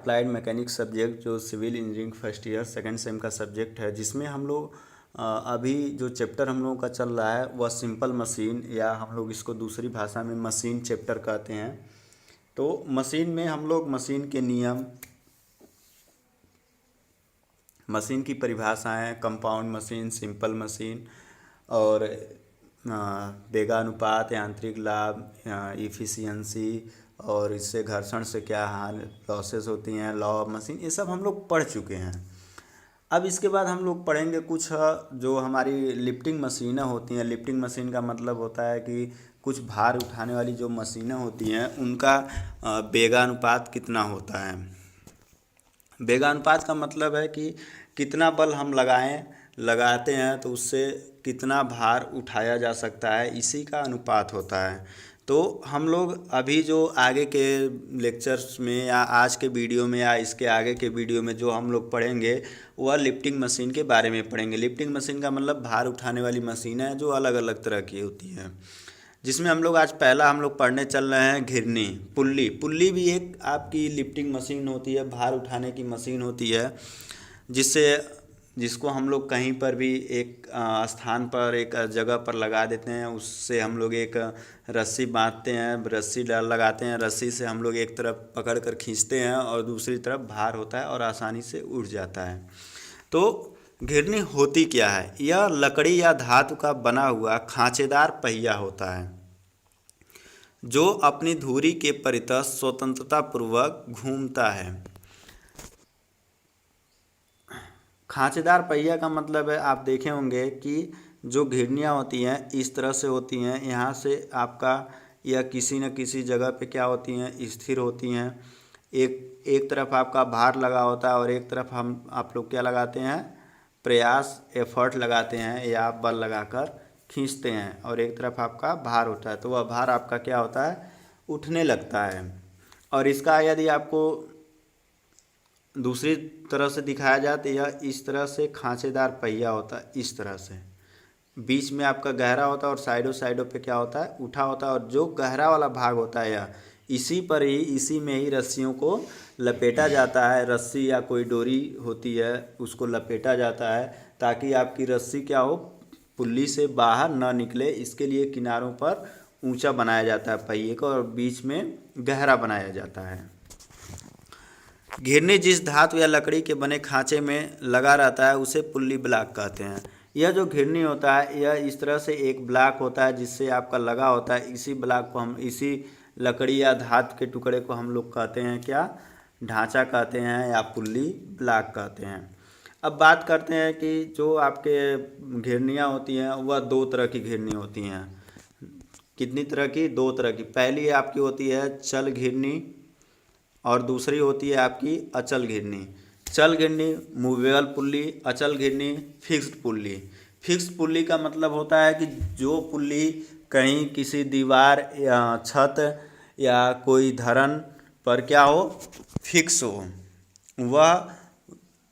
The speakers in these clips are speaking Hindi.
अप्लाइड मैकेनिक्स सब्जेक्ट जो civil engineering first year second sem का सब्जेक्ट है, जिसमें हम लोग अभी जो चैप्टर हम लोगों का चल रहा है वह सिंपल मशीन, या हम लोग इसको दूसरी भाषा में मशीन चैप्टर कहते हैं। तो मशीन में हम लोग मशीन के नियम, मशीन की परिभाषाएं, कंपाउंड मशीन, सिंपल मशीन और वेगानुपात, यांत्रिक लाभ, इफ़िशियंसी और इससे घर्षण से क्या हानि लॉसेस होती हैं, लॉ ऑफ मशीन, ये सब हम लोग पढ़ चुके हैं। अब इसके बाद हम लोग पढ़ेंगे कुछ जो हमारी लिफ्टिंग मशीनें होती हैं। लिफ्टिंग मशीन का मतलब होता है कि कुछ भार उठाने वाली जो मशीनें होती हैं उनका वेगानुपात कितना होता है। वेगानुपात का मतलब है कि कितना बल हम लगाते हैं तो उससे कितना भार उठाया जा सकता है, इसी का अनुपात होता है। तो हम लोग अभी जो आगे के लेक्चर्स में या आज के वीडियो में या इसके आगे के वीडियो में जो हम लोग पढ़ेंगे वह लिफ्टिंग मशीन के बारे में पढ़ेंगे। लिफ्टिंग मशीन का मतलब भार उठाने वाली मशीन है जो अलग अलग तरह की होती हैं, जिसमें हम लोग आज पहला हम लोग पढ़ने चल रहे हैं घिरनी। पुल्ली, पुल्ली भी एक आपकी लिफ्टिंग मशीन होती है, भार उठाने की मशीन होती है, जिसको हम लोग कहीं पर भी एक स्थान पर, एक जगह पर लगा देते हैं। उससे हम लोग एक रस्सी बांधते हैं, रस्सी लगाते हैं, रस्सी से हम लोग एक तरफ पकड़ कर खींचते हैं और दूसरी तरफ भार होता है और आसानी से उठ जाता है। तो घिरनी होती क्या है? यह लकड़ी या धातु का बना हुआ खांचेदार पहिया होता है जो अपनी धुरी के परितः स्वतंत्रता पूर्वक घूमता है। खांचेदार पहिया का मतलब है, आप देखे होंगे कि जो घिरनियाँ होती हैं इस तरह से होती हैं, यहाँ से आपका या किसी न किसी जगह पे क्या होती हैं, स्थिर होती हैं। एक तरफ आपका भार लगा होता है और एक तरफ आप लोग क्या लगाते हैं, प्रयास, एफर्ट लगाते हैं या बल लगाकर खींचते हैं, और एक तरफ आपका भार होता है। तो वह भार आपका क्या होता है, उठने लगता है। और इसका यदि आपको दूसरी तरह से दिखाया जाए तो यह इस तरह से खांचेदार पहिया होता है, इस तरह से बीच में आपका गहरा होता है और साइडों पे क्या होता है, उठा होता है। और जो गहरा वाला भाग होता है यह इसी में ही रस्सियों को लपेटा जाता है। रस्सी या कोई डोरी होती है उसको लपेटा जाता है ताकि आपकी रस्सी क्या हो, पुल्ली से बाहर ना निकले। इसके लिए किनारों पर ऊंचा बनाया जाता है पहिए को और बीच में गहरा बनाया जाता है। घिरनी जिस धातु या लकड़ी के बने खांचे में लगा रहता है उसे पुल्ली ब्लॉक कहते हैं। यह जो घिरनी होता है यह इस तरह से एक ब्लॉक होता है जिससे आपका लगा होता है। इसी ब्लॉक को हम, इसी लकड़ी या धातु के टुकड़े को हम लोग कहते हैं क्या, ढांचा कहते हैं या पुल्ली ब्लॉक कहते हैं। अब बात करते हैं कि जो आपके घिरनियाँ होती हैं वह दो तरह की घिरनी होती हैं। कितनी तरह की? दो तरह की। पहली आपकी होती है चल घिरनी और दूसरी होती है आपकी अचल घिरनी। चल घिरनी मूवेबल पुल्ली, अचल घिरनी फिक्स्ड पुल्ली। फिक्स्ड पुल्ली का मतलब होता है कि जो पुल्ली कहीं किसी दीवार या छत या कोई धरन पर क्या हो, फिक्स हो, वह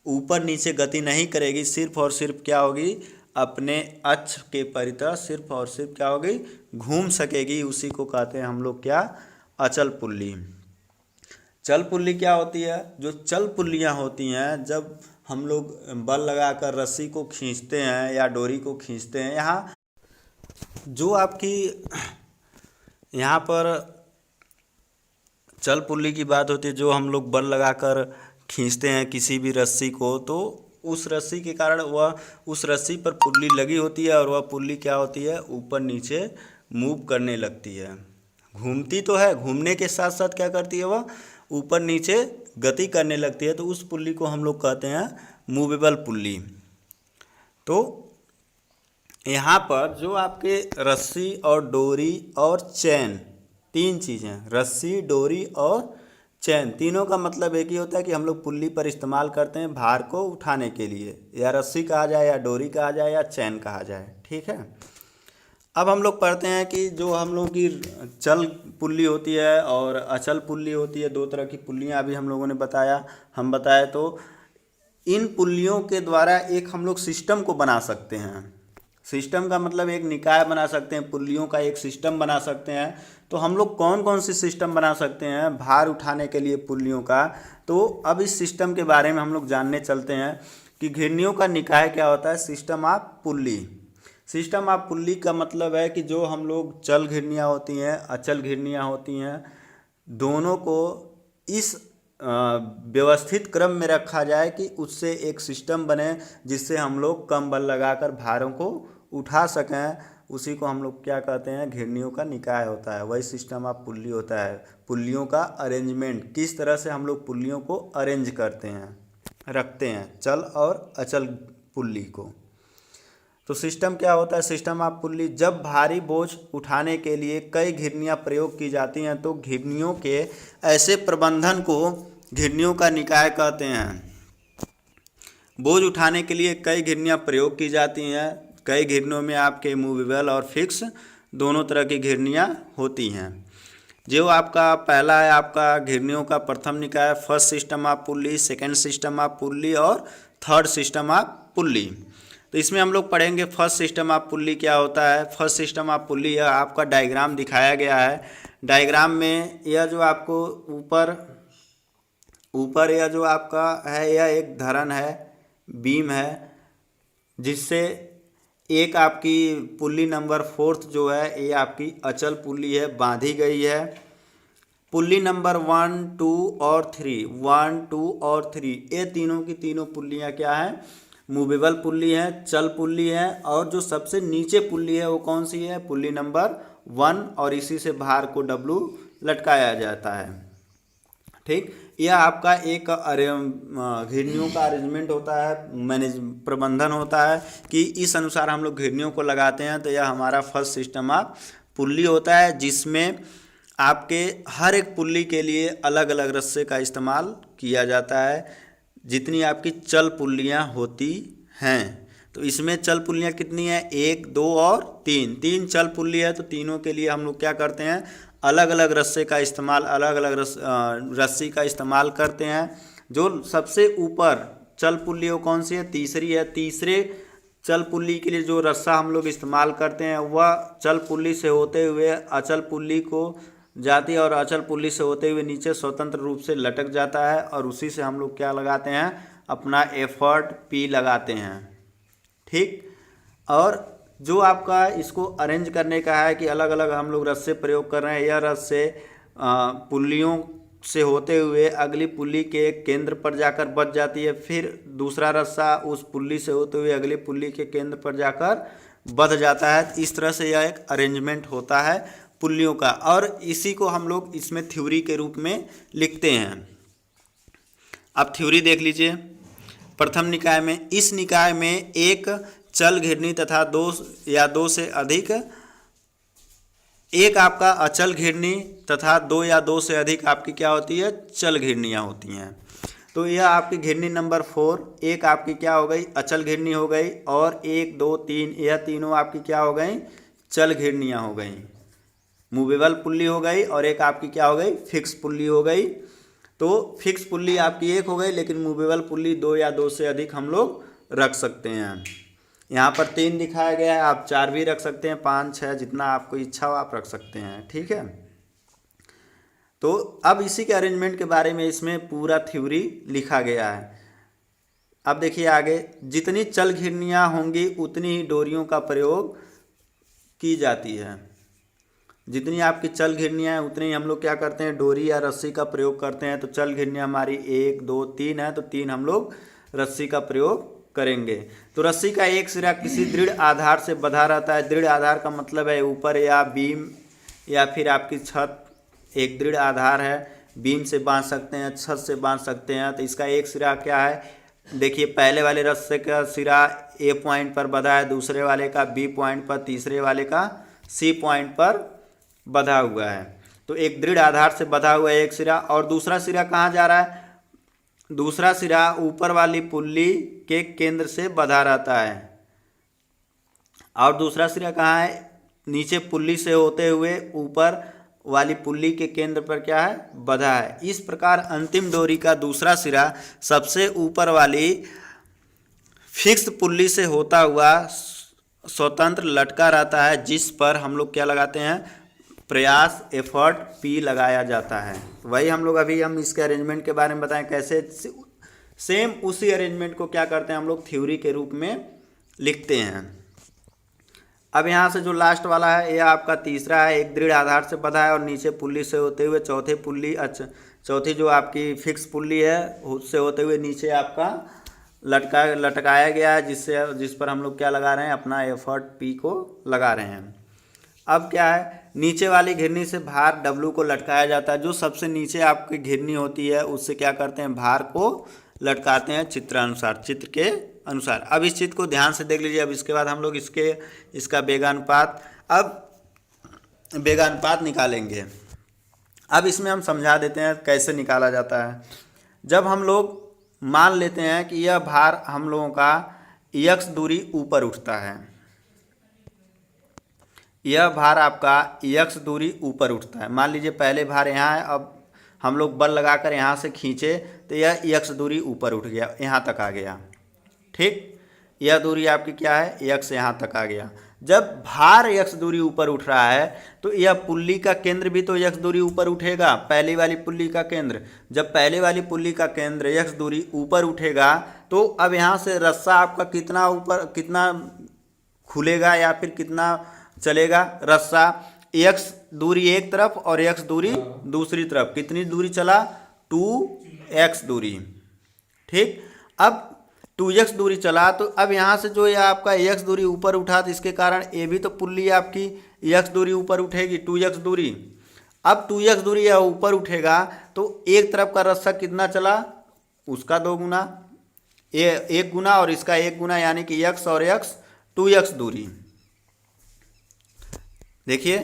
ऊपर नीचे गति नहीं करेगी, सिर्फ और सिर्फ क्या होगी, अपने अक्ष के परितः सिर्फ और सिर्फ क्या होगी, घूम सकेगी। उसी को कहते हैं हम लोग क्या, अचल पुल्ली। चल पुल्ली क्या होती है? जो चल पुल्लियाँ होती हैं, जब हम लोग बल लगाकर रस्सी को खींचते हैं या डोरी को खींचते हैं, यहाँ जो आपकी यहाँ पर चल पुल्ली की बात होती है, जो हम लोग बल लगाकर खींचते हैं किसी भी रस्सी को, तो उस रस्सी के कारण वह, उस रस्सी पर पुल्ली लगी होती है और वह पुल्ली क्या होती है, ऊपर नीचे मूव करने लगती है। घूमती तो है, घूमने के साथ साथ क्या करती है, वह ऊपर नीचे गति करने लगती है। तो उस पुल्ली को हम लोग कहते हैं मूवेबल पुल्ली। तो यहाँ पर जो आपके रस्सी और डोरी और चैन, तीन चीज़ें, रस्सी, डोरी और चैन, तीनों का मतलब एक ही होता है कि हम लोग पुल्ली पर इस्तेमाल करते हैं भार को उठाने के लिए, या रस्सी कहा जाए या डोरी कहा जाए या चैन कहा जाए। ठीक है। अब हम लोग पढ़ते हैं कि जो हम लोग की चल पुल्ली होती है और अचल पुल्ली होती है, दो तरह की पुल्लियाँ अभी हम लोगों ने बताया। तो इन पुल्लियों के द्वारा एक हम लोग सिस्टम को बना सकते हैं। सिस्टम का मतलब एक निकाय बना सकते हैं, पुल्लियों का एक सिस्टम बना सकते हैं। तो हम लोग कौन कौन सी सिस्टम बना सकते हैं भार उठाने के लिए पुल्लियों का। तो अब इस सिस्टम के बारे में हम लोग जानने चलते हैं कि घिरनियों का निकाय क्या होता है। System of pulley. System of pulley का मतलब है कि जो हम लोग चल घिरनियाँ होती हैं, अचल घिरनियाँ होती हैं, दोनों को इस व्यवस्थित क्रम में रखा जाए कि उससे एक सिस्टम बने जिससे हम लोग कम बल लगाकर भारों को उठा सकें। उसी को हम लोग क्या कहते हैं, घिरनियों का निकाय होता है। वही सिस्टम ऑफ पुल्ली होता है। पुल्लियों का अरेंजमेंट, किस तरह से हम लोग पुल्लियों को अरेंज करते हैं, रखते हैं, चल और अचल पुल्ली को। तो सिस्टम क्या होता है, सिस्टम ऑफ पुल्ली। जब भारी बोझ उठाने के लिए कई घिरनियाँ प्रयोग की जाती हैं तो घिरनियों के ऐसे प्रबंधन को घिरनियों का निकाय कहते हैं। बोझ उठाने के लिए कई घिरनियाँ प्रयोग की जाती हैं। कई घिरनियों में आपके मूवेबल और फिक्स दोनों तरह की घिरनियाँ होती हैं। जो आपका पहला है आपका घिरनियों का प्रथम निकाय, first system of pulley, second system of pulley और थर्ड सिस्टम ऑफ पुल्ली। तो इसमें हम लोग पढ़ेंगे फर्स्ट सिस्टम ऑफ पुल्ली क्या होता है। फर्स्ट सिस्टम ऑफ पुल्ली यह आपका डायग्राम दिखाया गया है। डायग्राम में यह जो आपको ऊपर यह जो आपका है, यह एक धरन है, बीम है, जिससे एक आपकी पुल्ली नंबर 4 जो है ये आपकी अचल पुल्ली है, बांधी गई है। पुल्ली नंबर 1, 2 और 3, 1, 2 और 3 ये तीनों की तीनों पुल्लियाँ क्या हैं, मूवेबल पुल्ली है, चल पुल्ली है। और जो सबसे नीचे पुल्ली है वो कौन सी है, पुल्ली नंबर 1, और इसी से भार को W लटकाया जाता है। ठीक, यह आपका एक घिरनियों का अरेंजमेंट होता है, प्रबंधन होता है कि इस अनुसार हम लोग घिरनियों को लगाते हैं। तो यह हमारा फर्स्ट सिस्टम ऑफ पुल्ली होता है, जिसमें आपके हर एक पुल्ली के लिए अलग अलग रस्से का इस्तेमाल किया जाता है, जितनी आपकी चल पुल्लियाँ होती हैं। तो इसमें चल पुल्लियाँ कितनी हैं, 1, 2 और 3। 3 चल पुल्ली है, तो तीनों के लिए हम लोग क्या करते हैं, अलग अलग रस्से का इस्तेमाल, अलग अलग रस्सी का इस्तेमाल करते हैं। जो सबसे ऊपर चल पुल्ली वो कौन सी है, तीसरी है। तीसरे चल पुल्ली के लिए जो रस्सा हम लोग इस्तेमाल करते हैं वह चल पुल्ली से होते हुए अचल पुल्ली को जाती है और अचल पुल्ली से होते हुए नीचे स्वतंत्र रूप से लटक जाता है, और उसी से हम लोग क्या लगाते हैं, अपना एफर्ट P लगाते हैं। ठीक, और जो आपका इसको अरेंज करने का है कि अलग अलग हम लोग रस्से प्रयोग कर रहे हैं। यह रस्से पुल्लियों से होते हुए अगली पुल्ली के केंद्र पर जाकर बच जाती है, फिर दूसरा रस्सा उस पुल्ली से होते हुए अगली पुल्ली के केंद्र पर जाकर बंध जाता है। इस तरह से यह एक अरेंजमेंट होता है पुल्लियों का, और इसी को हम लोग इसमें थ्योरी के रूप में लिखते हैं। अब थ्योरी देख लीजिए। प्रथम निकाय में, इस निकाय में एक चल घिरनी तथा 2 या 2 से अधिक, एक आपका अचल घिरनी तथा 2 या 2 से अधिक आपकी क्या होती है, चल घिरनियाँ होती हैं। तो यह आपकी घिरनी नंबर 4 एक आपकी क्या हो गई, अचल घिरनी हो गई, और 1, 2, 3 यह तीनों आपकी क्या हो गई, चल घिरनियाँ हो गई, मूवेबल पुल्ली हो गई, और एक आपकी क्या हो गई, फिक्स पुल्ली हो गई। तो फिक्स पुल्ली आपकी एक हो गई, लेकिन मूवेबल पुल्ली 2 या 2 से अधिक हम लोग रख सकते हैं। यहाँ पर 3 दिखाया गया है, आप 4 भी रख सकते हैं, 5, 6 जितना आपको इच्छा हो आप रख सकते हैं। ठीक है, तो अब इसी के अरेंजमेंट के बारे में इसमें पूरा थ्योरी लिखा गया है। अब देखिए आगे, जितनी चल घिरनियाँ होंगी उतनी ही डोरियों का प्रयोग की जाती है। जितनी आपकी चल घिरनियाँ हैं उतनी हम लोग क्या करते हैं, डोरी या रस्सी का प्रयोग करते हैं। तो चल घिरनियाँ हमारी 1, 2, 3 है, तो 3 हम लोग रस्सी का प्रयोग करेंगे। तो रस्सी का एक सिरा किसी दृढ़ आधार से बंधा रहता है। दृढ़ आधार का मतलब है ऊपर या बीम या फिर आपकी छत एक दृढ़ आधार है, बीम से बांध सकते हैं, छत से बांध सकते हैं। तो इसका एक सिरा क्या है, देखिए पहले वाले रस्से का सिरा A पॉइंट पर बंधा है, दूसरे वाले का B पॉइंट पर, तीसरे वाले का C पॉइंट पर बंधा हुआ है। तो एक दृढ़ आधार से बंधा हुआ है एक सिरा, और दूसरा सिरा कहाँ जा रहा है, दूसरा सिरा ऊपर वाली पुल्ली के केंद्र से बंधा रहता है, और दूसरा सिरा कहाँ है, नीचे पुल्ली से होते हुए ऊपर वाली पुल्ली के केंद्र पर क्या है, बंधा है। इस प्रकार अंतिम डोरी का दूसरा सिरा सबसे ऊपर वाली फिक्स पुल्ली से होता हुआ स्वतंत्र लटका रहता है, जिस पर हम लोग क्या लगाते हैं, प्रयास एफर्ट पी लगाया जाता है। वही हम लोग अभी हम इसके अरेंजमेंट के बारे में बताएं कैसे। सेम उसी अरेंजमेंट को क्या करते हैं हम लोग थ्योरी के रूप में लिखते हैं। अब यहाँ से जो लास्ट वाला है यह आपका तीसरा है, एक दृढ़ आधार से बंधा है और नीचे पुल्ली से होते हुए चौथी जो आपकी फिक्स पुल्ली है उससे होते हुए नीचे आपका लटकाया गया है, जिस पर हम लोग क्या लगा रहे हैं, अपना एफर्ट पी को लगा रहे हैं। अब क्या है, नीचे वाली घिरनी से भार डब्लू को लटकाया जाता है। जो सबसे नीचे आपकी घिरनी होती है उससे क्या करते हैं, भार को लटकाते हैं चित्र के अनुसार। अब इस चित्र को ध्यान से देख लीजिए। अब इसके बाद हम लोग इसका वेगानुपात निकालेंगे। अब इसमें हम समझा देते हैं कैसे निकाला जाता है। जब हम लोग मान लेते हैं कि यह भार हम लोगों का x दूरी ऊपर उठता है, यह भार आपका x दूरी ऊपर उठता है। मान लीजिए पहले भार यहाँ है, अब हम लोग बल लगाकर यहाँ से खींचे तो यह x दूरी ऊपर उठ गया, यहाँ तक आ गया। ठीक, यह दूरी आपकी क्या है, x यहाँ तक आ गया। जब भार x दूरी ऊपर उठ रहा है तो यह पुल्ली का केंद्र भी तो x दूरी ऊपर उठेगा, पहली वाली पुल्ली का केंद्र। जब पहले वाली पुल्ली का केंद्र x दूरी ऊपर उठेगा तो अब यहाँ से रस्सा आपका कितना खुलेगा या फिर कितना चलेगा। रस्सा x दूरी एक तरफ और x दूरी दूसरी तरफ, कितनी दूरी चला, 2x दूरी। ठीक, अब 2x दूरी चला तो अब यहाँ से जो यह आपका x दूरी ऊपर उठा तो इसके कारण ये भी तो पुल्ली आपकी x दूरी ऊपर उठेगी, 2x दूरी। अब 2x दूरी यह ऊपर उठेगा तो एक तरफ का रस्सा कितना चला, उसका 2 गुना, ये 1 गुना और इसका 1 गुना, यानी कि x और x 2x दूरी। देखिए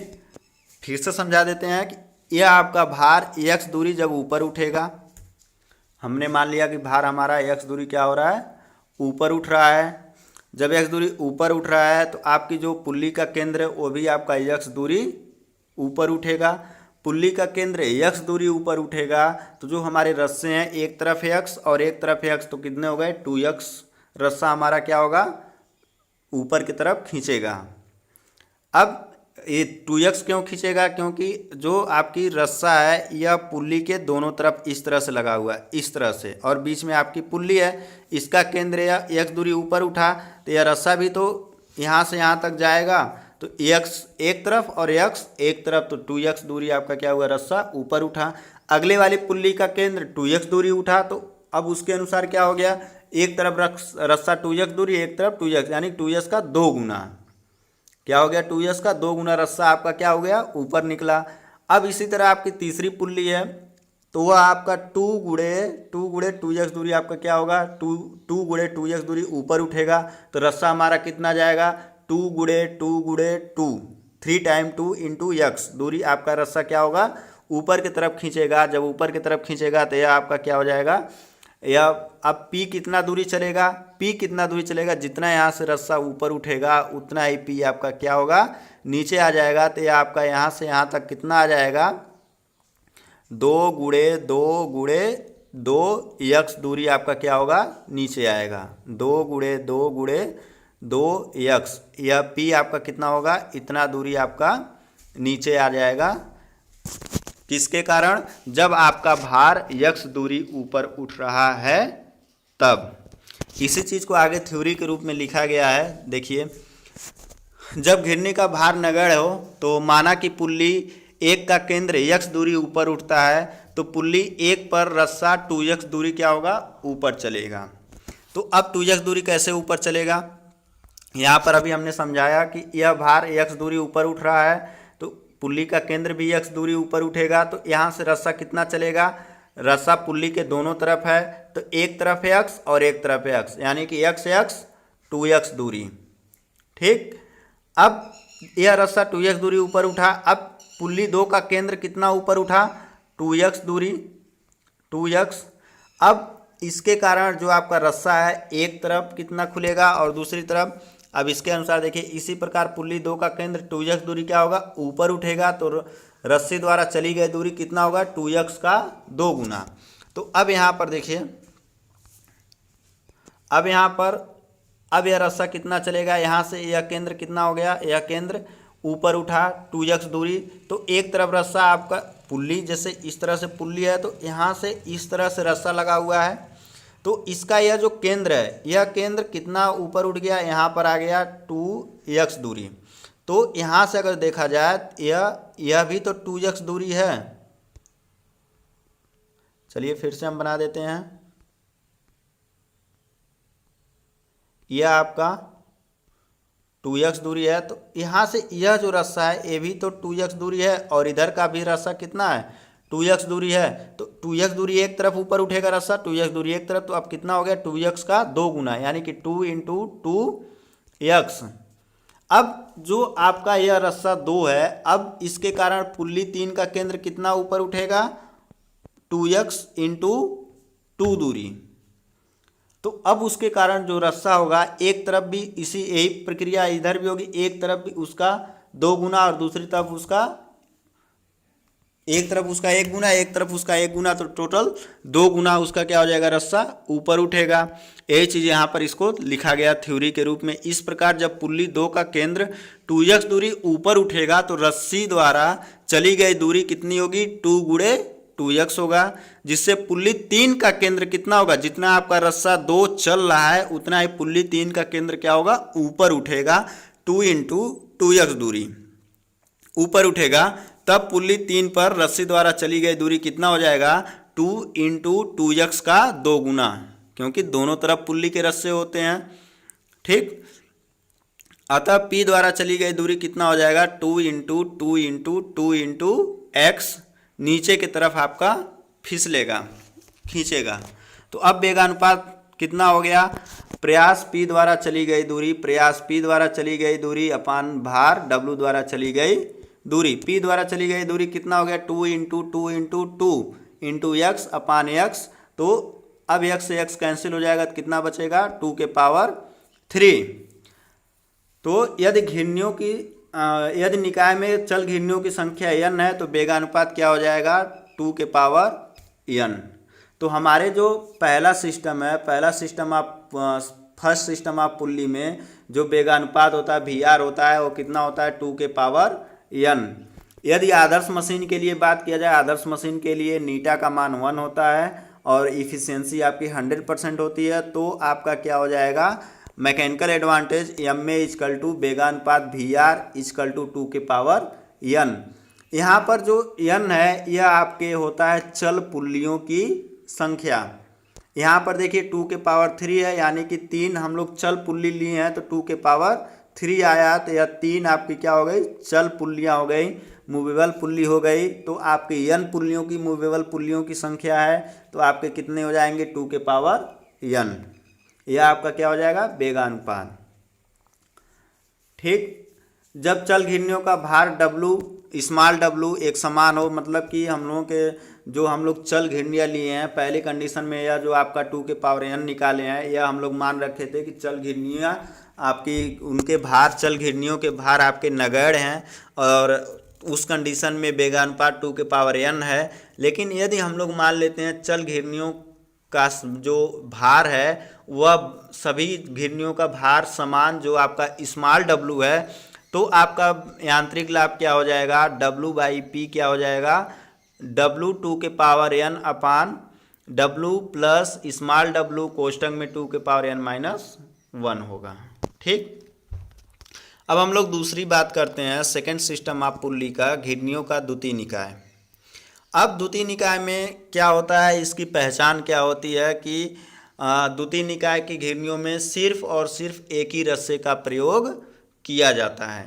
फिर से समझा देते हैं कि यह आपका भार x दूरी जब ऊपर उठेगा, हमने मान लिया कि भार हमारा x दूरी क्या हो रहा है, ऊपर उठ रहा है। जब x दूरी ऊपर उठ रहा है तो आपकी जो पुल्ली का केंद्र है वो भी आपका x दूरी ऊपर उठेगा। पुल्ली का केंद्र x दूरी ऊपर उठेगा तो जो हमारे रस्से हैं एक तरफ x और एक तरफ x तो कितने हो गए, 2x रस्सा हमारा क्या होगा, ऊपर की तरफ खींचेगा। अब ये 2x क्यों खींचेगा, क्योंकि जो आपकी रस्सा है यह पुल्ली के दोनों तरफ इस तरह से लगा हुआ है, इस तरह से, और बीच में आपकी पुल्ली है, इसका केंद्र या x दूरी ऊपर उठा तो यह रस्सा भी तो यहाँ से यहाँ तक जाएगा। तो x एक तरफ और x एक तरफ, तो 2x दूरी आपका क्या हुआ, रस्सा ऊपर उठा। अगले वाली पुल्ली का केंद्र 2x दूरी उठा तो अब उसके अनुसार क्या हो गया, एक तरफ रस्सा 2x दूरी, एक तरफ 2x, यानी 2x का 2 गुना क्या हो गया, 2x का 2 गुना रस्सा आपका क्या हो गया, ऊपर निकला। अब इसी तरह आपकी तीसरी पुल्ली है तो वह आपका 2 गुणे 2x दूरी आपका क्या होगा, 2 गुणे 2x दूरी ऊपर उठेगा तो रस्सा हमारा कितना जाएगा, 2 गुणे 2, 3 टाइम 2 इंटू x दूरी आपका रस्सा क्या होगा, ऊपर की तरफ खींचेगा। जब ऊपर की तरफ खींचेगा तो यह आपका क्या हो जाएगा, या अब P कितना दूरी चलेगा, जितना यहाँ से रस्सा ऊपर उठेगा उतना ही P आपका क्या होगा, नीचे आ जाएगा। तो यह आपका यहाँ से यहाँ तक कितना आ जाएगा, 2 गुणे 2 x दूरी आपका क्या होगा, नीचे आएगा। 2 गुणे 2 x, यह P आपका कितना होगा, इतना दूरी आपका नीचे आ जाएगा। किसके कारण, जब आपका भार x दूरी ऊपर उठ रहा है तब। इसी चीज़ को आगे थ्योरी के रूप में लिखा गया है। देखिए, जब घिरनी का भार नगण्य हो तो माना कि पुल्ली 1 का केंद्र x दूरी ऊपर उठता है तो पुल्ली 1 पर रस्सा 2x दूरी क्या होगा, ऊपर चलेगा। तो अब 2x दूरी कैसे ऊपर चलेगा, यहाँ पर अभी हमने समझाया कि यह भार x दूरी ऊपर उठ रहा है तो पुल्ली का केंद्र भी x दूरी ऊपर उठेगा। तो यहाँ से रस्सा कितना चलेगा, रस्सा पुल्ली के दोनों तरफ है तो एक तरफ x और एक तरफ x, यानी कि x 2x दूरी। ठीक, अब यह रस्सा 2x दूरी ऊपर उठा। अब पुल्ली 2 का केंद्र कितना ऊपर उठा, 2x दूरी, 2x। अब इसके कारण जो आपका रस्सा है एक तरफ कितना खुलेगा और दूसरी तरफ, अब इसके अनुसार देखिए इसी प्रकार पुल्ली 2 का केंद्र 2x दूरी क्या होगा, ऊपर उठेगा तो रस्सी द्वारा चली गई दूरी कितना होगा, 2x का 2 गुना। तो अब यहाँ पर देखिए, अब यह रस्सा कितना चलेगा, यहाँ से यह केंद्र कितना हो गया, यह केंद्र ऊपर उठा 2x दूरी, तो एक तरफ रस्सा आपका पुल्ली, जैसे इस तरह से पुल्ली है तो यहाँ से इस तरह से रस्सा लगा हुआ है, तो इसका यह जो केंद्र है, यह केंद्र कितना ऊपर उठ गया, यहाँ पर आ गया 2x दूरी। तो यहाँ से अगर देखा जाए यह भी तो 2x दूरी है। चलिए फिर से हम बना देते हैं, यह आपका 2x दूरी है, तो यहाँ से यह जो रस्सा है ये भी तो 2x दूरी है, और इधर का भी रस्सा कितना है 2x दूरी है। तो 2x दूरी एक तरफ ऊपर उठेगा रस्सा, 2x दूरी एक तरफ, तो अब कितना हो गया 2x का 2 गुना, यानी कि 2 × 2x। अब जो आपका यह रस्सा 2 है, अब इसके कारण पुल्ली 3 का केंद्र कितना ऊपर उठेगा 2x × 2 दूरी। तो अब उसके कारण जो रस्सा होगा एक तरफ भी इसी यही प्रक्रिया इधर भी होगी, एक तरफ भी उसका 2 गुना और दूसरी तरफ उसका एक तरफ उसका 1 गुना, एक तरफ उसका 1 गुना, तो टोटल 2 गुना उसका क्या हो जाएगा रस्सा ऊपर उठेगा। यही चीज़ यहाँ पर इसको लिखा गया थ्योरी के रूप में। इस प्रकार जब पुल्ली 2 का केंद्र 2x दूरी ऊपर उठेगा तो रस्सी द्वारा चली गई दूरी कितनी होगी 2 × 2x होगा, जिससे पुल्ली 3 का केंद्र कितना होगा, जितना आपका रस्सा 2 चल रहा है उतना ही पुल्ली 3 का केंद्र क्या होगा ऊपर उठेगा, 2 × 2x दूरी ऊपर उठेगा। तब पुल्ली 3 पर रस्सी द्वारा चली गई दूरी कितना हो जाएगा 2 × 2x का 2 गुना, क्योंकि दोनों तरफ पुल्ली के रस्से होते हैं, ठीक। अतः P द्वारा चली गई दूरी कितना हो जाएगा 2 × 2 × 2 × x, नीचे की तरफ आपका फिसलेगा, खींचेगा। तो अब वेगानुपात कितना हो गया, प्रयास P द्वारा चली गई दूरी, प्रयास P द्वारा चली गई दूरी अपान भार W द्वारा चली गई दूरी। P द्वारा चली गई दूरी कितना हो गया 2 × 2 × 2 × x अपान x। तो अब x से x कैंसिल हो जाएगा तो कितना बचेगा 2⁵। तो यदि घिरनियों की यदि निकाय में चल घिरनियों की संख्या n है तो वेगानुपात क्या हो जाएगा 2⁴n। तो हमारे जो पहला सिस्टम है, पहला सिस्टम आप फर्स्ट सिस्टम ऑफ पुल्ली में जो वेगानुपात होता है VR होता है वो कितना होता है 2⁴n। यदि आदर्श मशीन के लिए बात किया जाए, आदर्श मशीन के लिए नीटा का मान 1 होता है और इफिशियंसी आपकी 100% होती है, तो आपका क्या हो जाएगा mechanical advantage MA = वेगानुपात VR = 2⁴n। यहाँ पर जो n है यह आपके होता है चल पुल्लियों की संख्या। यहाँ पर देखिए 2⁵ है, यानी कि 3 हम लोग चल पुल्ली लिए हैं तो 2⁵ आया, तो यह 3 आपकी क्या हो गई चल पुल्लियाँ हो गई, मूवेबल पुल्ली हो गई। तो आपके n पुल्लियों की मूवेबल पुल्लियों की संख्या है, तो आपके कितने हो जाएंगे 2⁵n। यह आपका क्या हो जाएगा वेगानुपात, ठीक। जब चल घिरनियों का भार स्मॉल w एक समान हो, मतलब कि हम लोगों के जो हम लोग चल घिरनियाँ लिए हैं पहली कंडीशन में, यह जो आपका 2⁵n निकाले हैं, यह हम लोग मान रखे थे कि चल घिरनियाँ आपकी उनके भार चल घिरनियों के भार आपके नगण्य हैं, और उस कंडीशन में वेगानुपात 2⁵n है। लेकिन यदि हम लोग मान लेते हैं चल घिरनियों का जो भार है वह सभी घिरनियों का भार समान, जो आपका स्मॉल w है, तो आपका यांत्रिक लाभ क्या हो जाएगा W/P क्या हो जाएगा W 2⁵n अपान W प्लस स्मॉल w कोष्टक में 2⁵n-1 होगा, ठीक। अब हम लोग दूसरी बात करते हैं सेकंड सिस्टम ऑफ पुल्ली का, घिरनियों का द्वितीय निकाय। अब द्वितीय निकाय में क्या होता है, इसकी पहचान क्या होती है कि द्वितीय निकाय की घिरनियों में सिर्फ और सिर्फ एक ही रस्से का प्रयोग किया जाता है।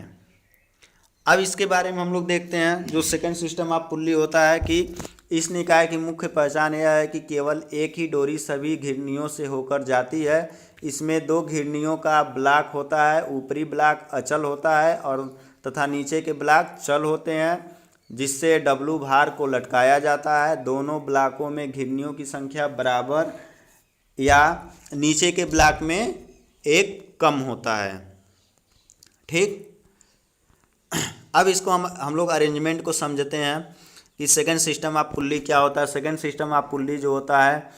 अब इसके बारे में हम लोग देखते हैं। जो सेकंड सिस्टम ऑफ पुल्ली होता है कि इस निकाय की मुख्य पहचान यह है कि केवल एक ही डोरी सभी घिरनियों से होकर जाती है। इसमें 2 घिरनियों का ब्लॉक होता है, ऊपरी ब्लॉक अचल होता है और तथा नीचे के ब्लॉक चल होते हैं, जिससे W भार को लटकाया जाता है। दोनों ब्लॉकों में घिरनियों की संख्या बराबर या नीचे के ब्लॉक में एक कम होता है, ठीक। अब इसको हम लोग अरेंजमेंट को समझते हैं कि सेकंड सिस्टम ऑफ पुल्ली क्या होता है। सेकंड सिस्टम ऑफ पुल्ली जो होता है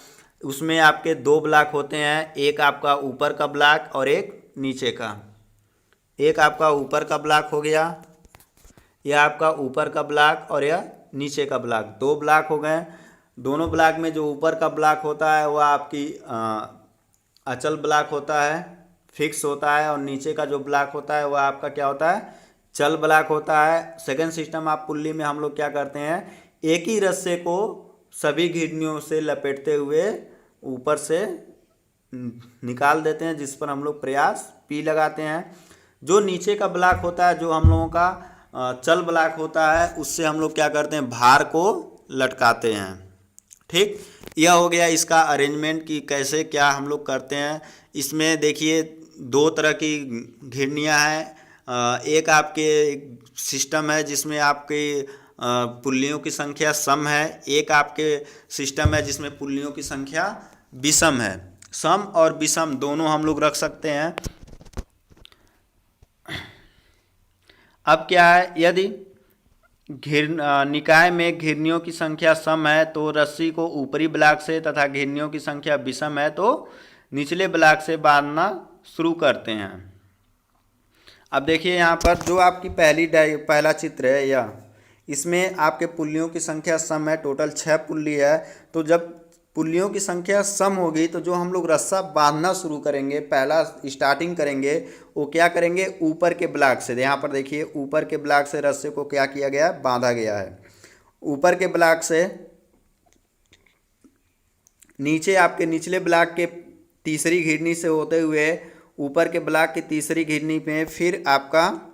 उसमें आपके 2 ब्लॉक होते हैं, एक आपका ऊपर का ब्लॉक और एक नीचे का। एक आपका ऊपर का ब्लॉक हो गया यह आपका ऊपर का ब्लॉक और यह नीचे का ब्लॉक, दो ब्लॉक हो गए। दोनों ब्लॉक में जो ऊपर का ब्लॉक होता है वह आपकी अचल ब्लॉक होता है, फिक्स होता है, और नीचे का जो ब्लॉक होता है वह आपका क्या होता है, चल ब्लॉक होता है। सेकंड सिस्टम आप पुल्ली में हम लोग क्या करते हैं, एक ही रस्से को सभी घिरनियों से लपेटते हुए ऊपर से निकाल देते हैं, जिस पर हम लोग प्रयास पी लगाते हैं। जो नीचे का ब्लॉक होता है, जो हम लोगों का चल ब्लॉक होता है, उससे हम लोग क्या करते हैं, भार को लटकाते हैं। ठीक, यह हो गया इसका अरेंजमेंट कि कैसे क्या हम लोग करते हैं। इसमें देखिए दो तरह की घिरनियाँ हैं। एक आपके सिस्टम है जिसमें आपके पुल्लियों की संख्या सम है, एक आपके सिस्टम है जिसमें पुल्लियों की संख्या विषम है। सम और विषम दोनों हम लोग रख सकते हैं। अब क्या है, यदि निकाय में घिरनियों की संख्या सम है तो रस्सी को ऊपरी ब्लॉक से तथा घिरनियों की संख्या विषम है तो निचले ब्लॉक से बांधना शुरू करते हैं। अब देखिए यहाँ पर जो आपकी पहला चित्र है यह, इसमें आपके पुल्लियों की संख्या सम है, टोटल 6 पुल्ली है। तो जब पुल्लियों की संख्या सम होगी तो जो हम लोग रस्सा बांधना शुरू करेंगे, पहला स्टार्टिंग करेंगे, वो क्या करेंगे, ऊपर के ब्लॉक से। यहाँ पर देखिए ऊपर के ब्लॉक से रस्से को क्या किया गया है, बांधा गया है। ऊपर के ब्लॉक से नीचे आपके निचले ब्लॉक के तीसरी घिरनी से होते हुए ऊपर के ब्लॉक की तीसरी घिरनी में, फिर आपका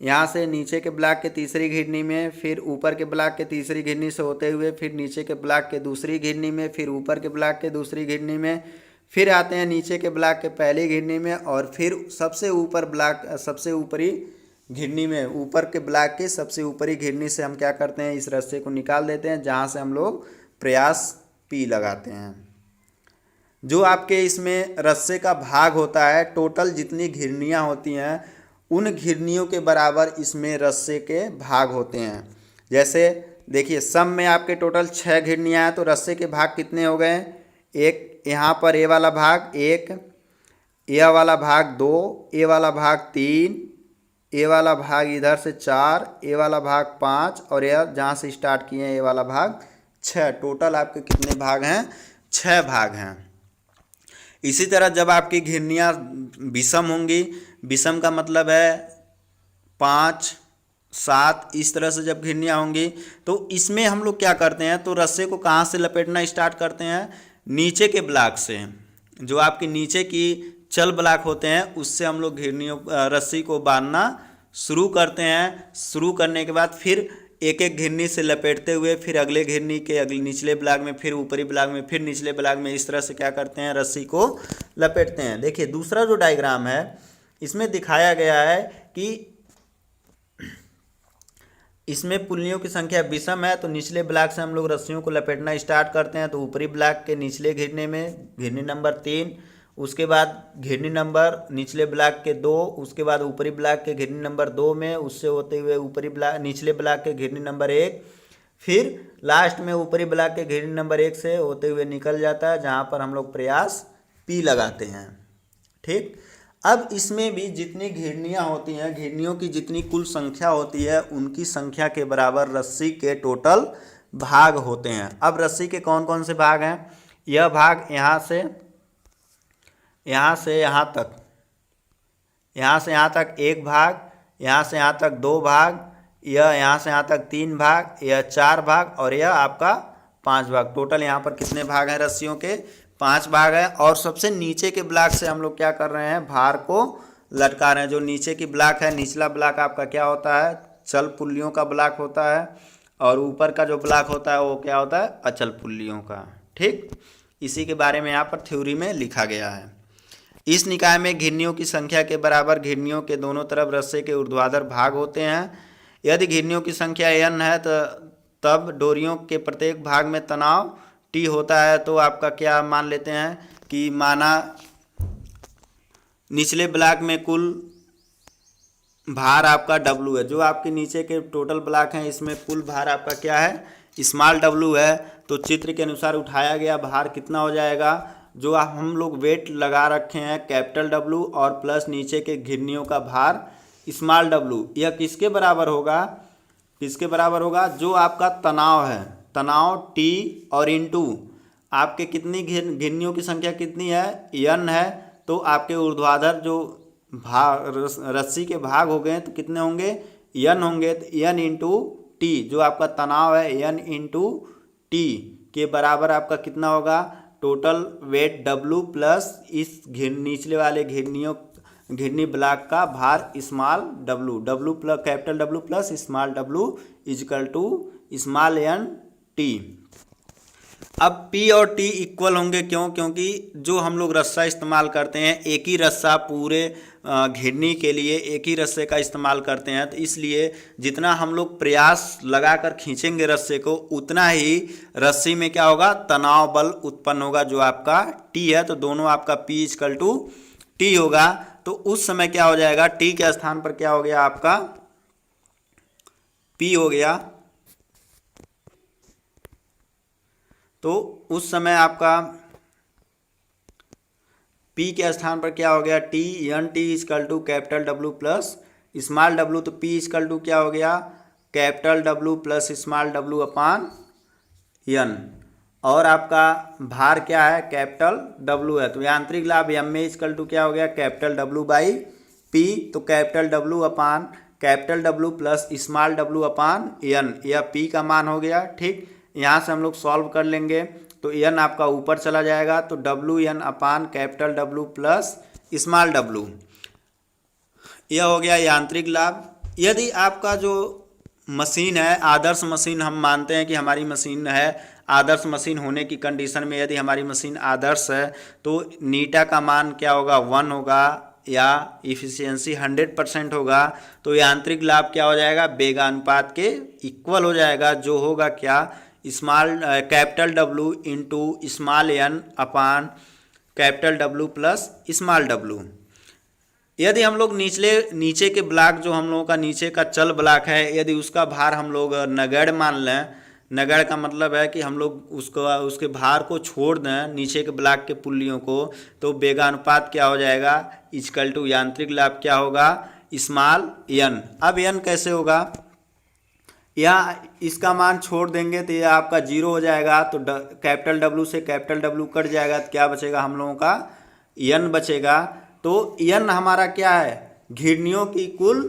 यहाँ से नीचे के ब्लॉक के तीसरी घिरनी में, फिर ऊपर के ब्लॉक के तीसरी घिरनी से होते हुए फिर नीचे के ब्लॉक के दूसरी घिरनी में, फिर ऊपर के ब्लॉक के दूसरी घिरनी में, फिर आते हैं नीचे के ब्लॉक के पहली घिरनी में, और फिर सबसे ऊपर ब्लॉक सबसे ऊपरी घिरनी में, ऊपर के ब्लॉक के सबसे ऊपरी घिरनी से हम क्या करते हैं, इस रस्से को निकाल देते हैं, जहाँ से हम लोग प्रयास पी लगाते हैं। जो आपके इसमें रस्से का भाग होता है, टोटल जितनी घिरनियाँ होती हैं उन घिरनियों के बराबर इसमें रस्से के भाग होते हैं। जैसे देखिए सम में आपके टोटल 6 घिरनियाँ हैं तो रस्से के भाग कितने हो गए, एक यहाँ पर ए वाला भाग 1, ए वाला भाग 2, ए वाला भाग 3, ए वाला भाग इधर से 4, ए वाला भाग 5, और यह जहाँ से स्टार्ट किए हैं ए वाला भाग 6। टोटल आपके कितने भाग हैं, 6 भाग हैं। इसी तरह जब आपकी घिरनियाँ विषम होंगी, विषम का मतलब है 5, 7, इस तरह से जब घिरनियाँ होंगी तो इसमें हम लोग क्या करते हैं, तो रस्से को कहाँ से लपेटना स्टार्ट करते हैं, नीचे के ब्लॉक से। जो आपकी नीचे की चल ब्लॉक होते हैं उससे हम लोग रस्सी को बांधना शुरू करते हैं। शुरू करने के बाद फिर एक एक घिरनी से लपेटते हुए फिर अगले घिरनी के अगले निचले ब्लॉक में, फिर ऊपरी ब्लॉक में, फिर निचले ब्लॉक में, इस तरह से क्या करते हैं, रस्सी को लपेटते हैं। देखिए दूसरा जो डायग्राम है इसमें दिखाया गया है कि इसमें पुल्लियों की संख्या विषम है तो निचले ब्लॉक से हम लोग रस्सियों को लपेटना स्टार्ट करते हैं। तो ऊपरी ब्लॉक के निचले घिरने में घिरनी नंबर 3, उसके बाद घिरनी नंबर निचले ब्लॉक के 2, उसके बाद ऊपरी ब्लॉक के घिरनी नंबर 2 में, उससे होते हुए ऊपरी ब्लॉक निचले ब्लॉक के घिरनी नंबर 1, फिर लास्ट में ऊपरी ब्लॉक के घिरनी नंबर 1 से होते हुए निकल जाता है, जहाँ पर हम लोग प्रयास पी लगाते हैं। ठीक, अब इसमें भी जितनी घिरनियाँ होती हैं, घिरनियों की जितनी कुल संख्या होती है उनकी संख्या के बराबर रस्सी के टोटल भाग होते हैं। अब रस्सी के कौन कौन से भाग हैं, यह भाग यहाँ से यहाँ तक, यहाँ से यहाँ तक 1 भाग, यहाँ से यहाँ तक 2 भाग, यह यहाँ से यहाँ तक 3 भाग, यह 4 भाग, और यह आपका 5 भाग। टोटल यहाँ पर कितने भाग हैं रस्सियों के, 5 भाग हैं। और सबसे नीचे के ब्लॉक से हम लोग क्या कर रहे हैं, भार को लटका रहे हैं। जो नीचे की ब्लॉक है, निचला ब्लॉक आपका क्या होता है, चल पुल्लियों का ब्लॉक होता है, और ऊपर का जो ब्लॉक होता है वो क्या होता है, अचल पुल्लियों का। ठीक, इसी के बारे में यहाँ पर थ्योरी में लिखा गया है। इस निकाय में घिरनियों की संख्या के बराबर घिरनियों के दोनों तरफ रस्से के ऊर्ध्वाधर भाग होते हैं। यदि घिरनियों की संख्या n है तो तब डोरियों के प्रत्येक भाग में तनाव T होता है। तो आपका क्या मान लेते हैं कि माना निचले ब्लॉक में कुल भार आपका W है। जो आपके नीचे के टोटल ब्लॉक हैं इसमें कुल भार आपका क्या है, स्मॉल W है। तो चित्र के अनुसार उठाया गया भार कितना हो जाएगा, जो हम लोग वेट लगा रखे हैं कैपिटल W और प्लस नीचे के घिरनियों का भार स्मॉल W, यह किसके बराबर होगा, किसके बराबर होगा? जो आपका तनाव है, तनाव T और इंटू आपके कितनी घिरनियों की संख्या कितनी है? n है। तो आपके ऊर्ध्वाधर जो रस्सी के भाग हो गए तो कितने होंगे? n होंगे। तो n इंटू टी, जो आपका तनाव है n इंटू टी के बराबर आपका कितना होगा? टोटल वेट W प्लस इस निचले वाले घिरनी ब्लॉक का भार small w plus capital W plus small w equal to small n t। अब P और T इक्वल होंगे, क्यों? क्योंकि जो हम लोग रस्सा इस्तेमाल करते हैं, एक ही रस्सा पूरे घिरनी के लिए एक ही रस्से का इस्तेमाल करते हैं, तो इसलिए जितना हम लोग प्रयास लगाकर खींचेंगे रस्से को, उतना ही रस्सी में क्या होगा? तनाव बल उत्पन्न होगा, जो आपका T है। तो दोनों आपका P इक्वल टू T होगा। तो उस समय क्या हो जाएगा? T के स्थान पर क्या हो गया? आपका P हो गया। तो उस समय आपका P के स्थान पर क्या हो गया? T n T equal to capital W plus small w। तो P इजकल टू क्या हो गया? Capital W plus small w upon n। और आपका भार क्या है? कैपिटल W है। तो यांत्रिक लाभ m में इजकल टू क्या हो गया? Capital W by P। तो capital W upon capital W plus small w upon n, यह P का मान हो गया। ठीक, यहाँ से हम लोग सॉल्व कर लेंगे तो n आपका ऊपर चला जाएगा, तो WN upon capital W plus small w, यह हो गया यांत्रिक लाभ। यदि आपका जो मशीन है आदर्श मशीन, हम मानते हैं कि हमारी मशीन है आदर्श मशीन होने की कंडीशन में, यदि हमारी मशीन आदर्श है तो नीटा का मान क्या होगा? 1 होगा या इफिशियंसी 100% होगा। तो यांत्रिक लाभ क्या हो जाएगा? वेगानुपात के इक्वल हो जाएगा, जो होगा क्या? Small capital W into small n upon capital W plus small w। यदि हम लोग नीचे के ब्लॉक, जो हम लोगों का नीचे का चल ब्लॉक है, यदि उसका भार हम लोग नगण्य मान लें, नगण्य का मतलब है कि हम लोग उसके भार को छोड़ दें नीचे के ब्लॉक के पुल्लियों को, तो वेगानुपात क्या हो जाएगा? इजकल टू यांत्रिक लाभ क्या होगा? Small n। अब n कैसे होगा? या इसका मान छोड़ देंगे तो यह आपका 0 हो जाएगा। तो कैपिटल W से कैपिटल W कट जाएगा, तो क्या बचेगा हम लोगों का? n बचेगा। तो n हमारा क्या है? घिरनियों की कुल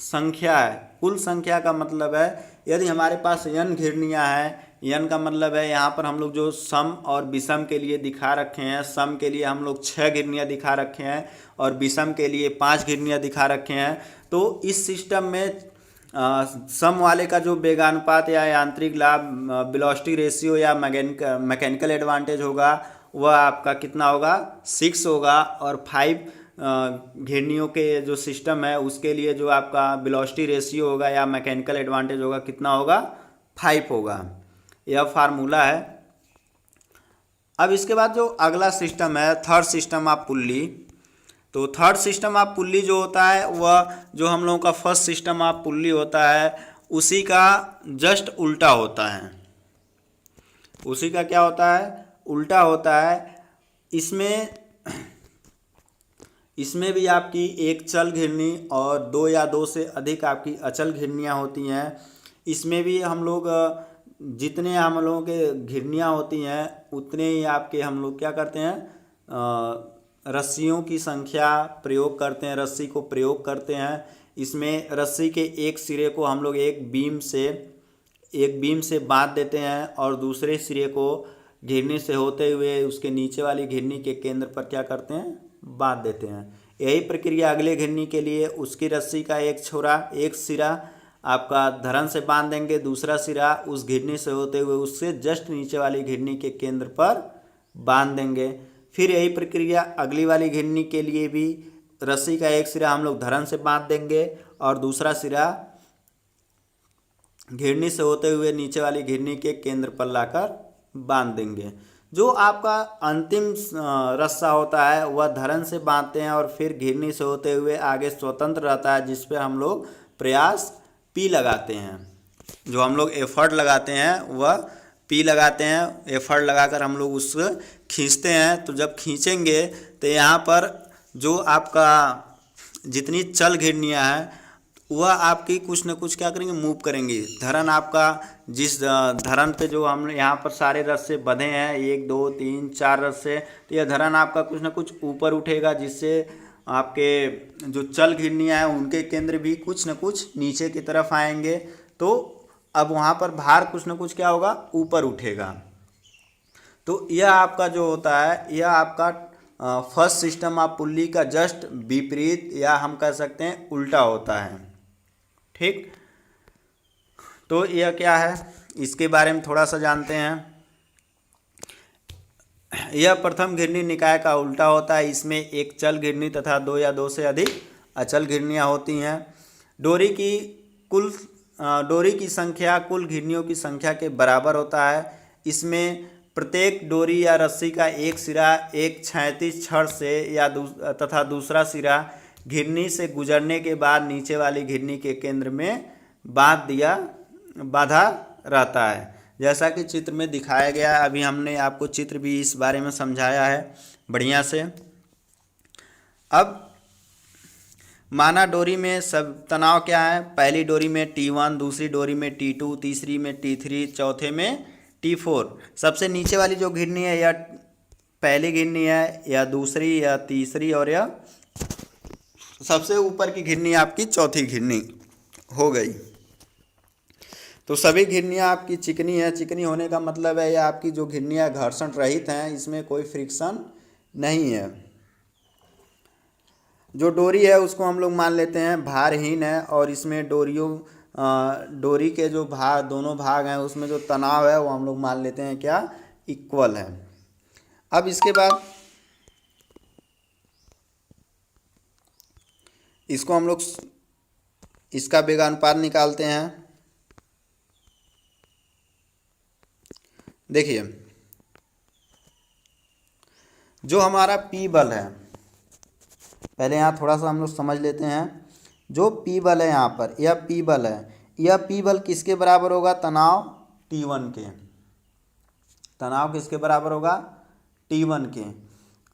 संख्या है। कुल संख्या का मतलब है यदि हमारे पास n घिरनियाँ हैं, n का मतलब है यहाँ पर हम लोग जो सम और विषम के लिए दिखा रखे हैं, सम के लिए हम लोग 6 घिरनियाँ दिखा रखे हैं और विषम के लिए 5 घिरनियाँ दिखा रखे हैं। तो इस सिस्टम में सम वाले का जो वेगानुपात या यांत्रिक लाभ, वेलोसिटी रेशियो या मैकेनिकल एडवांटेज होगा, वह आपका कितना होगा? 6 होगा। और 5 घिरनियों के जो सिस्टम है उसके लिए जो आपका वेलोसिटी रेशियो होगा या मैकेनिकल एडवांटेज होगा, कितना होगा? 5 होगा। यह फार्मूला है। अब इसके बाद जो अगला सिस्टम है, थर्ड सिस्टम ऑफ पुल्ली। तो थर्ड सिस्टम ऑफ पुल्ली जो होता है, वह जो हम लोगों का फर्स्ट सिस्टम ऑफ पुल्ली होता है उसी का जस्ट उल्टा होता है। उसी का क्या होता है? उल्टा होता है। इसमें भी आपकी एक चल घिरनी और 2 या 2 से अधिक आपकी अचल घिरनियाँ होती हैं। इसमें भी हम लोग जितने हम लोगों के घिरनियाँ होती हैं उतने ही आपके हम लोग क्या करते हैं? रस्सियों की संख्या प्रयोग करते हैं, रस्सी को प्रयोग करते हैं। इसमें रस्सी के एक सिरे को हम लोग एक बीम से बांध देते हैं और दूसरे सिरे को घिरनी से होते हुए उसके नीचे वाली घिरनी के केंद्र पर क्या करते हैं? बांध देते हैं। यही प्रक्रिया अगले घिरनी के लिए, उसकी रस्सी का एक सिरा आपका धरन से बांध देंगे, दूसरा सिरा उस घिरनी से होते हुए उससे जस्ट नीचे वाली घिरनी के केंद्र पर बांध देंगे। फिर यही प्रक्रिया अगली वाली घिरनी के लिए भी, रस्सी का एक सिरा हम लोग धरन से बांध देंगे और दूसरा सिरा घिरनी से होते हुए नीचे वाली घिरनी के केंद्र पर लाकर बांध देंगे। जो आपका अंतिम रस्सा होता है वह धरन से बांधते हैं और फिर घिरनी से होते हुए आगे स्वतंत्र रहता है, जिस पे हम लोग प्रयास P लगाते हैं। जो हम लोग एफर्ट लगाते हैं वह P लगाते हैं। एफर्ट लगाकर हम लोग उसको खींचते हैं। तो जब खींचेंगे तो यहाँ पर जो आपका जितनी चल घिरनियाँ हैं वह आपकी कुछ न कुछ क्या करेंगे, मूव करेंगी। धरन आपका जिस धरन पे जो हम यहाँ पर सारे रस्से बंधे हैं, 1 2 3 4 रस्से, तो यह धरन आपका कुछ न कुछ ऊपर उठेगा, जिससे आपके जो चल घिरनियाँ हैं उनके केंद्र भी कुछ न कुछ नीचे की तरफ आएंगे। तो अब वहाँ पर भार कुछ न कुछ क्या होगा, ऊपर उठेगा। तो यह आपका जो होता है, यह आपका फर्स्ट सिस्टम ऑफ पुल्ली का जस्ट विपरीत, या हम कह सकते हैं उल्टा होता है। ठीक, तो यह क्या है, इसके बारे में थोड़ा सा जानते हैं। यह प्रथम घिरनी निकाय का उल्टा होता है। इसमें एक चल घिरनी तथा 2 या 2 से अधिक अचल घिरनियाँ होती हैं। डोरी की संख्या कुल घिरनियों की संख्या के बराबर होता है। इसमें प्रत्येक डोरी या रस्सी का एक सिरा एक क्षैतिज छड़ से तथा दूसरा सिरा घिरनी से गुजरने के बाद नीचे वाली घिरनी के केंद्र में बांधा रहता है, जैसा कि चित्र में दिखाया गया है। अभी हमने आपको चित्र भी इस बारे में समझाया है बढ़िया से। अब माना डोरी में सब तनाव क्या है, पहली डोरी में T1, दूसरी डोरी में T2, तीसरी में T3, चौथे में T4। सबसे नीचे वाली जो घिरनी है, या पहली घिरनी है, या दूसरी, या तीसरी, और या सबसे ऊपर की घिरनी आपकी चौथी घिरनी हो गई। तो सभी घिरनियाँ आपकी चिकनी है। चिकनी होने का मतलब है यह आपकी जो घिरनियाँ घर्षण रहित हैं, इसमें कोई फ्रिक्शन नहीं है। जो डोरी है उसको हम लोग मान लेते हैं भारहीन है, और इसमें डोरी के जो दोनों भाग हैं उसमें जो तनाव है वो हम लोग मान लेते हैं क्या, इक्वल है। अब इसके बाद इसको हम लोग इसका वेगानुपात निकालते हैं। देखिए, जो हमारा P बल है, पहले यहाँ थोड़ा सा हम लोग समझ लेते हैं। जो P बल है यहाँ पर, यह P बल है, यह P बल किसके बराबर होगा, तनाव T1 के। तनाव किसके बराबर होगा, T1 के।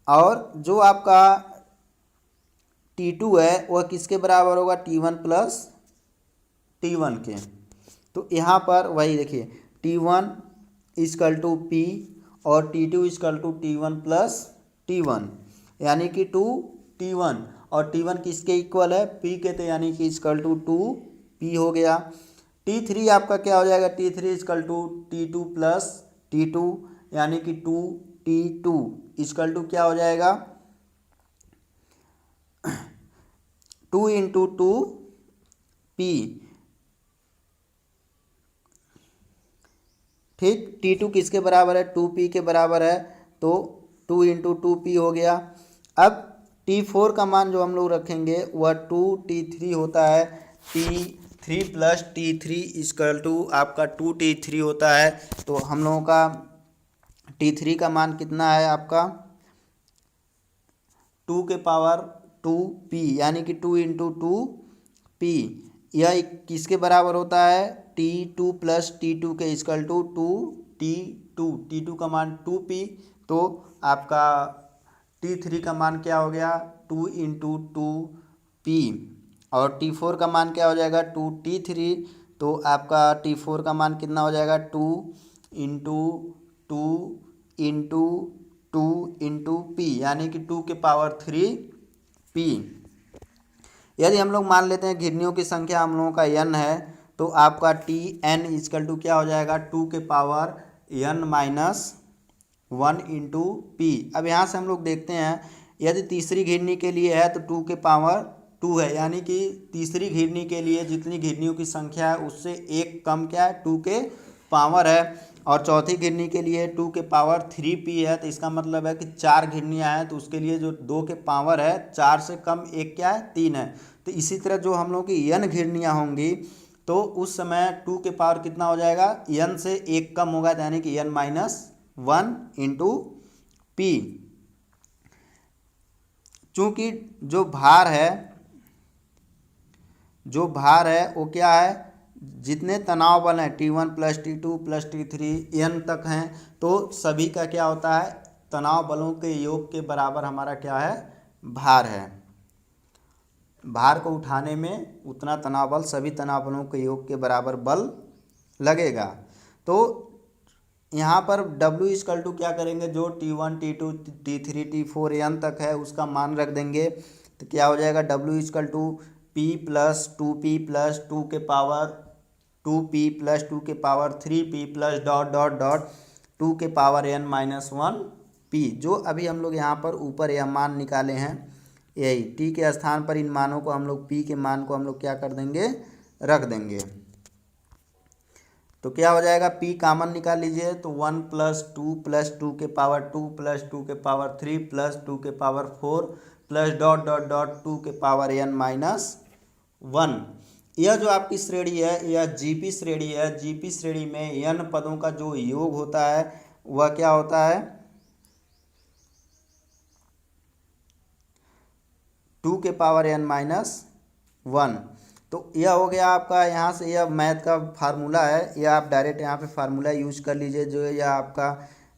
और जो आपका T2 है वह किसके बराबर होगा, T1 प्लस T1 के। तो यहाँ पर वही देखिए, T1 इजकल टू P और T2 is equal to T1 plus T1, यानी कि 2T1, और T1 किसके इक्वल है, P के, तो यानी कि इजकल टू 2P हो गया। T3 आपका क्या हो जाएगा, T3 is equal to T2 plus T2, यानी कि 2T2 इजकल टू क्या हो जाएगा, 2 इंटू 2P। ठीक, T2 किसके बराबर है, 2P के बराबर है, तो 2 इंटू 2P हो गया। अब T4 का मान जो हम लोग रखेंगे वह 2T3 होता है। T3 plus T3 is equal to आपका 2T3 होता है। तो हम लोगों का T3 का मान कितना है आपका, 2 के पावर 2P, यानी कि 2 इंटू 2P। यह किसके बराबर होता है, T2 प्लस T2 के इजकल टू 2T2। T2 का मान 2P, तो आपका T3 का मान क्या हो गया, 2 इंटू 2P। और T4 का मान क्या हो जाएगा, 2T3। तो आपका T4 का मान कितना हो जाएगा, 2 इंटू 2 इंटू 2 इंटू P, यानी कि 2 के पावर 3P। यदि हम लोग मान लेते हैं घिरनियों की संख्या हम लोगों का n है, तो आपका Tn इजकल टू क्या हो जाएगा, 2 के power n minus 1 into P। अब यहाँ से हम लोग देखते हैं, यदि तीसरी घिरनी के लिए है तो 2 के पावर 2 है, यानी कि तीसरी घिरनी के लिए जितनी घिरनियों की संख्या है उससे एक कम क्या है, 2 के पावर है। और चौथी घिरनी के लिए 2 के पावर 3P है, तो इसका मतलब है कि 4 घिरनियाँ हैं, तो उसके लिए जो 2 के पावर है 4 से कम एक क्या है, 3 है। तो इसी तरह जो हम लोग की n घिरनियाँ होंगी तो उस समय 2 के पावर कितना हो जाएगा, n से एक कम होगा, यानी कि n माइनस 1 इंटू P। चूँकि जो भार है वो क्या है, जितने तनाव बल हैं T1 plus T2 plus T3 n तक हैं, तो सभी का क्या होता है, तनाव बलों के योग के बराबर हमारा क्या है, भार है। भार को उठाने में उतना तनाव बल सभी तनाव बलों के योग के बराबर बल लगेगा। तो यहाँ पर W इक्वल टू क्या करेंगे, जो T1 T2 T3 T4 n तक है उसका मान रख देंगे। तो क्या हो जाएगा, W equal to P plus 2P plus 2 के पावर 2P प्लस 2 के power 3P plus dot dot dot 2 के पावर n माइनस 1P। जो अभी हम लोग यहाँ पर ऊपर यह मान निकाले हैं, यही T के स्थान पर इन मानों को हम लोग P के मान को हम लोग क्या कर देंगे, रख देंगे। तो क्या हो जाएगा, P कॉमन निकाल लीजिए। तो 1 प्लस 2 प्लस 2 के पावर 2 प्लस 2 के पावर 3 प्लस 2 के power 4 plus dot dot dot 2 के पावर n माइनस 1। यह जो आपकी श्रेणी है यह GP श्रेणी है। GP श्रेणी में n पदों का जो योग होता है वह क्या होता है, 2 के पावर n माइनस 1। तो यह हो गया आपका, यहाँ से यह मैथ का फार्मूला है, यह आप डायरेक्ट यहाँ पे फार्मूला यूज कर लीजिए। जो है यह आपका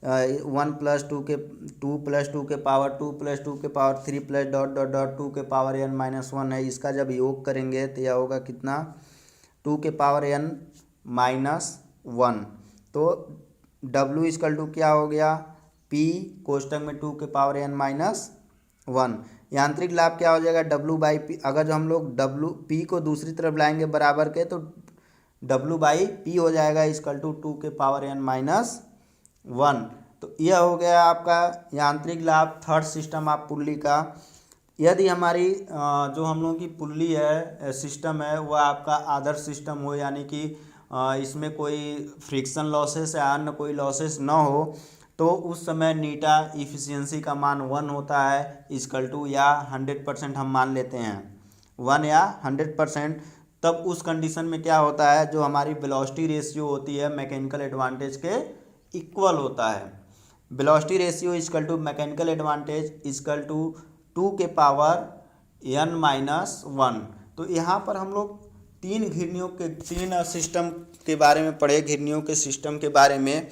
1 प्लस 2 प्लस 2 के पावर 2 प्लस 2 के power 3 plus dot dot dot 2 के पावर n माइनस 1 है। इसका जब योग करेंगे तो यह होगा कितना, 2 के पावर n माइनस 1। तो W इक्वल टू क्या हो गया, P कोष्टक में 2 के पावर n माइनस 1। यांत्रिक लाभ क्या हो जाएगा, W बाई पी। अगर जो हम लोग P को दूसरी तरफ लाएंगे बराबर के, तो W बाई पी हो जाएगा इक्वल टू 2 के पावर n माइनस 1। तो यह हो गया आपका यांत्रिक लाभ। थर्ड सिस्टम आप पुल्ली का, यदि हमारी जो हम लोगों की पुल्ली है सिस्टम है वह आपका आदर्श सिस्टम हो, यानी कि इसमें कोई फ्रिक्शन लॉसेस या अन्य कोई लॉसेस ना हो, तो उस समय नीटा इफिशियंसी का मान 1 होता है इक्वल टू, या 100% हम मान लेते हैं 1 या 100%। तब उस कंडीशन में क्या होता है, जो हमारी वेलोसिटी रेशियो होती है मैकेनिकल एडवांटेज के इक्वल होता है। Velocity ratio equal to mechanical advantage equal to 2 के पावर n माइनस 1। तो यहाँ पर हम लोग तीन सिस्टम के बारे में पढ़े, घिरनियों के सिस्टम के बारे में।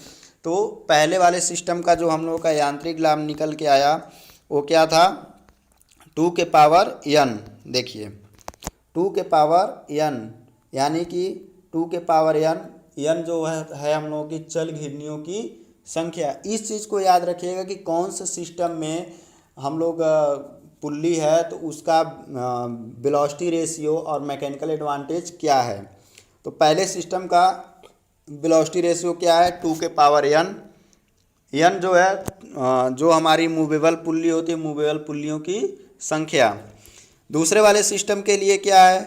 तो पहले वाले सिस्टम का जो हम लोगों का यांत्रिक लाभ निकल के आया वो क्या था, 2 के पावर n। देखिए 2 के पावर n, यानी कि 2 के पावर n जो है हम लोगों की चल घिरनियों की संख्या। इस चीज़ को याद रखिएगा कि कौन से सिस्टम में हम लोग पुल्ली है तो उसका वेलोसिटी रेशियो और मैकेनिकल एडवांटेज क्या है। तो पहले सिस्टम का वेलोसिटी रेशियो क्या है, 2 के पावर n जो है जो हमारी मूवेबल पुल्ली होती है, मूवेबल पुल्लियों की संख्या। दूसरे वाले सिस्टम के लिए क्या है,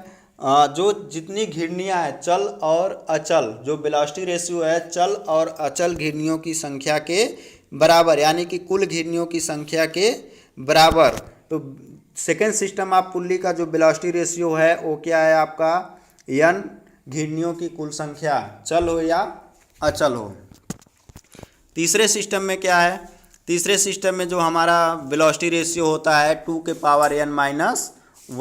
जो जितनी घिरनियाँ हैं चल और अचल, जो वेलोसिटी रेशियो है चल और अचल घिरनियों की संख्या के बराबर, यानी कि कुल घिरनियों की संख्या के बराबर। तो सेकेंड सिस्टम आप पुल्ली का जो वेलोसिटी रेशियो है वो क्या है आपका, n घिरनियों की कुल संख्या, चल हो या अचल हो। तीसरे सिस्टम में क्या है, तीसरे सिस्टम में जो हमारा वेलोसिटी रेशियो होता है 2 के पावर n माइनस